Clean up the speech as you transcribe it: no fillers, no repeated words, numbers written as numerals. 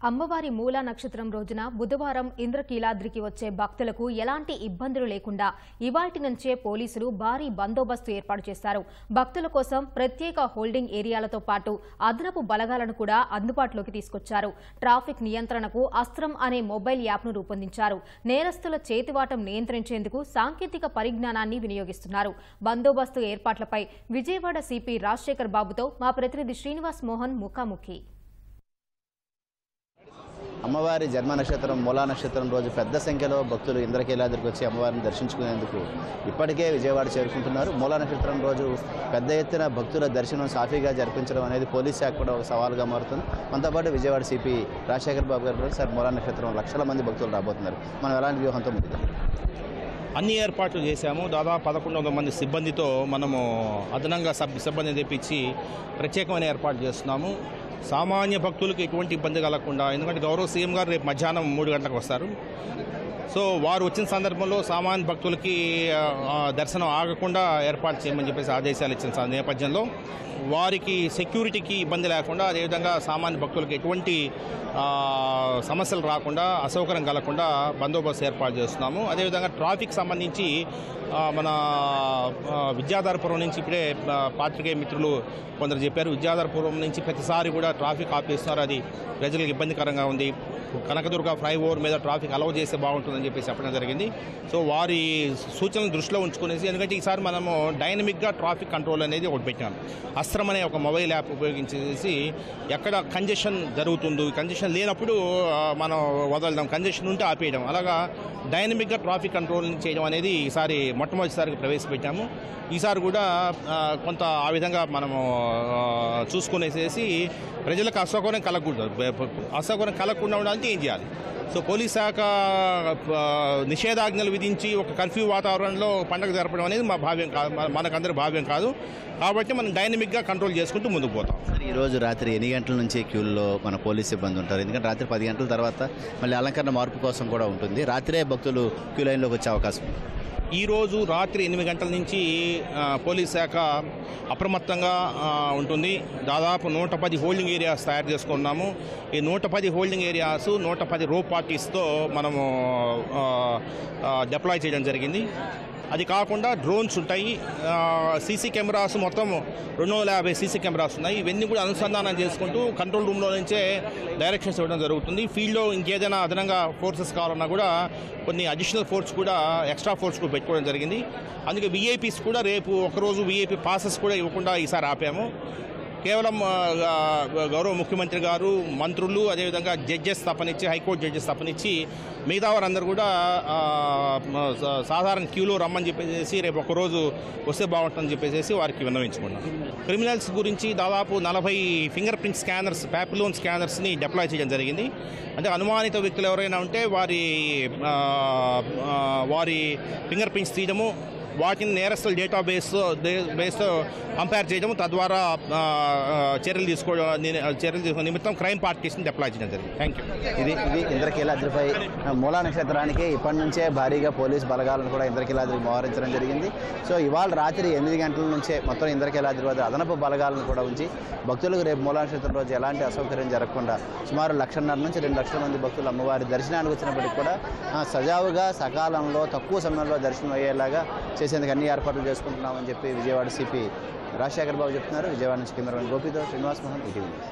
అమ్మవారి మూలా నక్షత్రం రోజున బుధవారం ఇంద్రకీలాద్రికి వచ్చే భక్తులకు ఎలాంటి ఇబ్బందులు లేకుండా ఇవాల్టి నుంచే పోలీసులు భారీ బందోబస్తు ఏర్పాటు చేశారు. భక్తుల కోసం ప్రత్యేక హోల్డింగ్ ఏరియాలతో పాటు అదనపు బలగాలను కూడా అందుబాటులోకి తీసుకొచ్చారు. ట్రాఫిక్ నియంత్రణకు అస్త్రం అనే మొబైల్ యాప్ను రూపొందించారు. నేరస్తుల చేతివాటం నియంత్రించేందుకు సాంకేతిక పరిజ్ఞానాన్ని వినియోగిస్తున్నారు. బందోబస్తు ఏర్పాట్లపై విజయవాడ సిపి రాజశేఖర్ బాబుతో మా ప్రతినిధి శ్రీనివాస్ మోహన్ ముఖాముఖి. అమ్మవారి జన్మ నక్షత్రం మూలా నక్షత్రం రోజు పెద్ద సంఖ్యలో భక్తులు ఇంద్రకీలాద్రికి వచ్చి అమ్మవారిని దర్శించుకునేందుకు ఇప్పటికే విజయవాడ చేరుకుంటున్నారు. మూలా నక్షత్రం రోజు పెద్ద ఎత్తున భక్తుల దర్శనం సాఫీగా జరిపించడం అనేది పోలీస్ శాఖ కూడా ఒక సవాలుగా మారుతుంది. మనతో పాటు విజయవాడ సిపి రాజశేఖర్ బాబు గారు, సార్ మూలా నక్షత్రం లక్షల మంది భక్తులు రాబోతున్నారు, మనం ఎలాంటి వ్యూహంతో ముందుకు అన్ని ఏర్పాట్లు చేశాము. దాదాపు 1100 మంది సిబ్బందితో మనము అదనంగా సిబ్బందిని తెప్పించి ప్రత్యేకమైన ఏర్పాటు చేస్తున్నాము. సామాన్య భక్తులకు ఎటువంటి ఇబ్బంది కలగకుండా, ఎందుకంటే గౌరవ సీఎం గారు రేపు మధ్యాహ్నం 3 గంటలకు వస్తారు. సో వారు వచ్చిన సందర్భంలో సామాన్య భక్తులకి దర్శనం ఆగకుండా ఏర్పాటు చేయమని చెప్పేసి ఆదేశాలు ఇచ్చిన నేపథ్యంలో వారికి సెక్యూరిటీకి ఇబ్బంది లేకుండా, అదేవిధంగా సామాన్య భక్తులకు ఎటువంటి సమస్యలు రాకుండా, అసౌకర్యం కలగకుండా బందోబస్తు ఏర్పాటు చేస్తున్నాము. అదేవిధంగా ట్రాఫిక్ సంబంధించి మన విద్యాధరపురం నుంచి ఇప్పుడే పాత్రికేయ మిత్రులు కొందరు చెప్పారు, విద్యాధరపురం నుంచి ప్రతిసారి కూడా ట్రాఫిక్ ఆపేస్తున్నారు, అది ప్రజలకు ఇబ్బందికరంగా ఉంది. కనకదుర్గ ఫ్లైఓవర్ మీద ట్రాఫిక్ అలౌ చేస్తే బాగుంటుందని చెప్పేసి చెప్పడం జరిగింది. సో వారి సూచనలు దృష్టిలో ఉంచుకునేసి, ఎందుకంటే ఈసారి మనము డైనమిక్గా ట్రాఫిక్ కంట్రోల్ అనేది ఒకటి పెట్టాము. అస్త్రం అనే ఒక మొబైల్ యాప్ ఉపయోగించేసి ఎక్కడ కంజెషన్ జరుగుతుందో, కంజెషన్ లేనప్పుడు మనం వదలడం, కంజెషన్ ఉంటే ఆపేయడం, అలాగా డైనమిక్గా ట్రాఫిక్ కంట్రోల్ చేయడం అనేది ఈసారి మొట్టమొదటిసారిగా ప్రవేశపెట్టాము. ఈసారి కూడా కొంత ఆ విధంగా మనము చూసుకునేసేసి ప్రజలకు అసౌకర్యం కలగకూడదు. అసౌకర్యం కలగకుండా ఉండాలంటే ఏం చేయాలి? సో పోలీస్ శాఖ నిషేధాజ్ఞలు విధించి ఒక కర్ఫ్యూ వాతావరణంలో పండుగ జరపడం అనేది మా భావ్యం కాదు, మనకందరి భావ్యం కాదు. కాబట్టి మనం డైనమిక్గా కంట్రోల్ చేసుకుంటూ ముందుకు పోతాం. ఈరోజు రాత్రి ఎన్ని గంటల నుంచి క్యూల్లో మన పోలీస్ సిబ్బంది ఉంటారు? ఎందుకంటే రాత్రి 10 గంటల తర్వాత మళ్ళీ అలంకరణ మార్పు కోసం కూడా ఉంటుంది. రాత్రే భక్తులు క్యూ లైన్లోకి వచ్చే అవకాశం ఉంది. ఈరోజు రాత్రి 8 గంటల నుంచి పోలీస్ శాఖ అప్రమత్తంగా ఉంటుంది. దాదాపు 110 హోల్డింగ్ ఏరియాస్ తయారు చేసుకున్నాము. ఈ 110 హోల్డింగ్ ఏరియాస్ 110 రో పార్టీస్తో మనము డిప్లాయ్ చేయడం జరిగింది. అది కాకుండా డ్రోన్స్ ఉంటాయి, సీసీ కెమెరాస్ మొత్తం 250 సీసీ కెమెరాస్ ఉన్నాయి. ఇవన్నీ కూడా అనుసంధానం చేసుకుంటూ కంట్రోల్ రూమ్లో నుంచే డైరెక్షన్స్ ఇవ్వడం జరుగుతుంది. ఫీల్డ్లో ఇంకేదైనా అదనంగా ఫోర్సెస్ కావాలన్నా కూడా కొన్ని అడిషనల్ ఫోర్స్ కూడా, ఎక్స్ట్రా ఫోర్స్ కూడా పెట్టుకోవడం జరిగింది. అందుకే వీఐపీస్ కూడా రేపు ఒకరోజు వీఐపీ పాసెస్ కూడా ఇవ్వకుండా ఈసారి ఆపాము. కేవలం గౌరవ ముఖ్యమంత్రి గారు, మంత్రులు, అదేవిధంగా జడ్జెస్ తప్పనిచ్చి, హైకోర్టు జడ్జెస్ తప్పనిచ్చి మిగతా వారందరూ కూడా సాధారణ క్యూలో రమ్మని చెప్పేసి రేపు ఒకరోజు వస్తే బాగుంటుందని చెప్పేసి వారికి విన్నవించుకున్నాం. క్రిమినల్స్ గురించి దాదాపు 40 ఫింగర్ ప్రింట్ స్కానర్స్, ప్యాపిలోన్ స్కానర్స్ని డిప్లాయ్ చేయడం జరిగింది. అంటే అనుమానిత వ్యక్తులు ఎవరైనా ఉంటే వారి ఫింగర్ ప్రింట్స్ తీయడము, వాటిని నేరస్తుల డేటాబేస్తో కంపేర్ చేయడం, తద్వారా చర్యలు తీసుకోవడం నిమిత్తం క్రైమ్ పార్టీస్ని డిప్లాయ్ చేయడం జరిగింది. Thank you. ఇది ఇంద్రకీలాద్రిపై మూలా నక్షత్రానికి ఇప్పటి నుంచే భారీగా పోలీస్ బలగాలను కూడా ఇంద్రకీలాద్రికి మోహరించడం జరిగింది. సో ఇవాళ రాత్రి 8 గంటల నుంచే మొత్తం ఇంద్రకీలాద్రి వద్ద అదనపు బలగాలను కూడా ఉంచి భక్తులకు రేపు మూలా నక్షత్రం రోజు ఎలాంటి అసౌకర్యం జరగకుండా సుమారు 1.5 నుంచి 2 లక్షల మంది భక్తులు అమ్మవారి దర్శనానికి వచ్చినప్పటికీ కూడా సజావుగా, సకాలంలో, తక్కువ సమయంలో దర్శనం అయ్యేలాగా చేసేందుకు అన్ని ఏర్పాట్లు చేసుకుంటున్నామని చెప్పి విజయవాడ సిపి రాజశేఖర్ బాబు చెప్తున్నారు. విజయవాడ నుంచి కెమెరామెన్ గోపితో శ్రీనివాస్ మోహన్, ఈటీవీ న్యూస్.